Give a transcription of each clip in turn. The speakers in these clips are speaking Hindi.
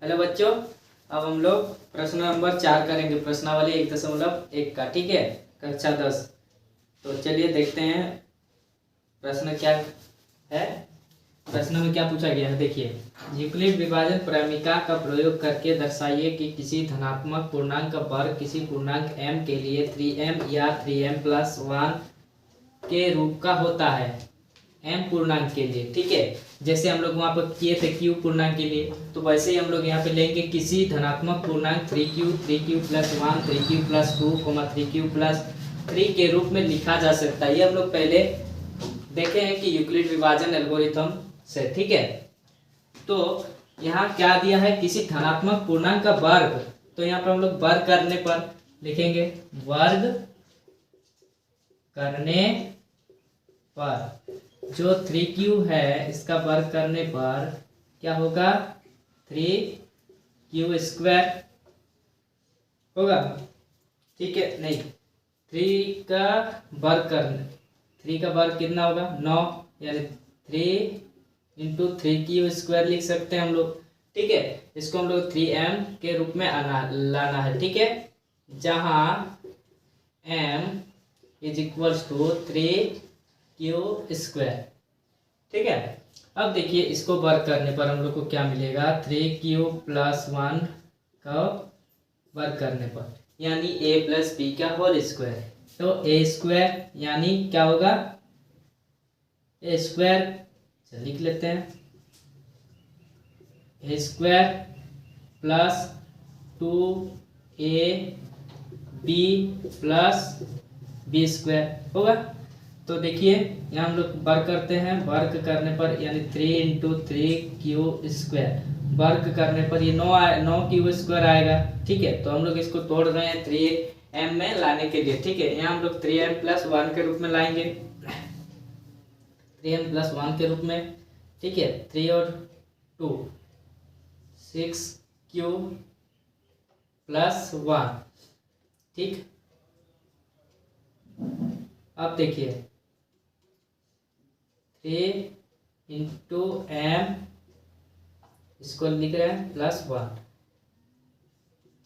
हेलो बच्चों, अब हम लोग प्रश्न नंबर 4 करेंगे, प्रश्नावली 1.1 का। ठीक है, कक्षा 10। तो चलिए देखते हैं प्रश्न क्या है। प्रश्न में क्या पूछा गया है, देखिए। यूक्लिड विभाजन प्रमेय का प्रयोग करके दर्शाइए कि किसी धनात्मक पूर्णांक का वर्ग किसी पूर्णांक m के लिए 3m या 3m+1 के रूप का होता है। m पूर्णांक के लिए, ठीक है। जैसे हम लोग वहां पर किए थे q पूर्णांक के लिए, तो वैसे ही हम लोग यहाँ पे लेंगे किसी धनात्मक पूर्णांक 3q 3q+1 3q+2 3q+3 के रूप में लिखा जा सकता है। ये हम लोग पहले देखे हैं कि यूक्लिड विभाजन एल्गोरिथम से, ठीक है। तो यहाँ क्या दिया है, किसी धनात्मक पूर्णांक का वर्ग। तो यहाँ पर हम लोग वर्ग करने पर लिखेंगे, वर्ग करने पर जो 3q है इसका वर्ग करने पर क्या होगा, 3q² होगा, ठीक है। नहीं, 3 का वर्ग करने, 3 का वर्ग कितना होगा, 9, यानी 3 × 3q² लिख सकते हैं हम लोग, ठीक है। इसको हम लोग 3m के रूप में लाना है, ठीक है। जहाँ m = 3q², ठीक है। अब देखिए, इसको वर्ग करने पर हम लोग को क्या मिलेगा, 3q+1 का वर्ग करने पर यानी a+b का होल स्क्वायर। तो a² यानी क्या होगा, a², चल लिख लेते हैं, a² + 2ab + b² होगा। तो देखिए यहाँ हम लोग वर्ग करते हैं, वर्ग करने पर यानी 3 × 3q² वर्ग करने पर ये 9q² आएगा, ठीक है। तो हम लोग इसको तोड़ रहे हैं 3m में लाने के लिए, ठीक है। यहाँ हम लोग 3m+1 के रूप में लाएंगे, 3m+1 के रूप में, ठीक है। 3 और 2 6q+1, ठीक। अब देखिए 3 × m, इसको लिख रहे हैं +1,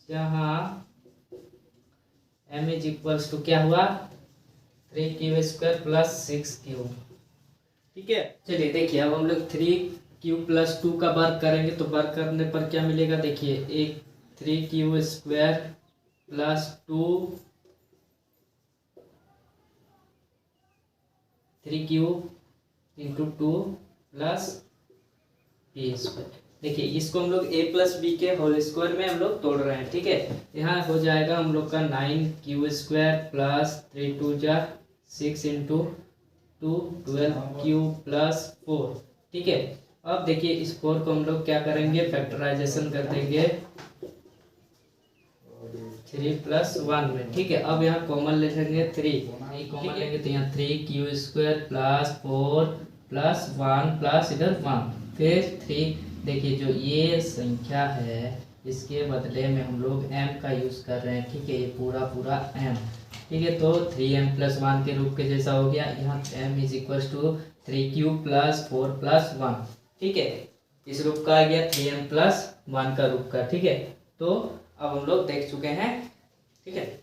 जहाँ m = क्या हुआ, 3q² + 6q, ठीक है। चलिए देखिए, अब हम लोग 3q+2 का वर्ग करेंगे। तो वर्ग करने पर क्या मिलेगा, देखिए, एक 3q² + 2 3q × 2 + b²। देखिए, इसको हम लोग a+b के होल स्क्वायर में हम लोग तोड़ रहे हैं, ठीक है। यहाँ हो जाएगा हम लोग का 9q² + 3 2 6 × 2 12q + 4, ठीक है। अब देखिए, इस 4 को हम लोग क्या करेंगे, फैक्टराइजेशन कर देंगे 3+1 में, ठीक है। अब यहाँ कॉमन ले लेंगे 3 कॉमन लेंगे, तो यहाँ 3q² + 4 + 1 + इधर 1, फिर 3। देखिए, जो ये संख्या है इसके बदले में हम लोग m का यूज़ कर रहे हैं, ठीक है। ये पूरा m, ठीक है। तो 3m+1 के रूप के जैसा हो गया। यहाँ m = 3q + 4 + 1, ठीक है। इस रूप का आ गया 3m+1 का रूप का, ठीक है। तो अब हम लोग देख चुके हैं, ठीक है।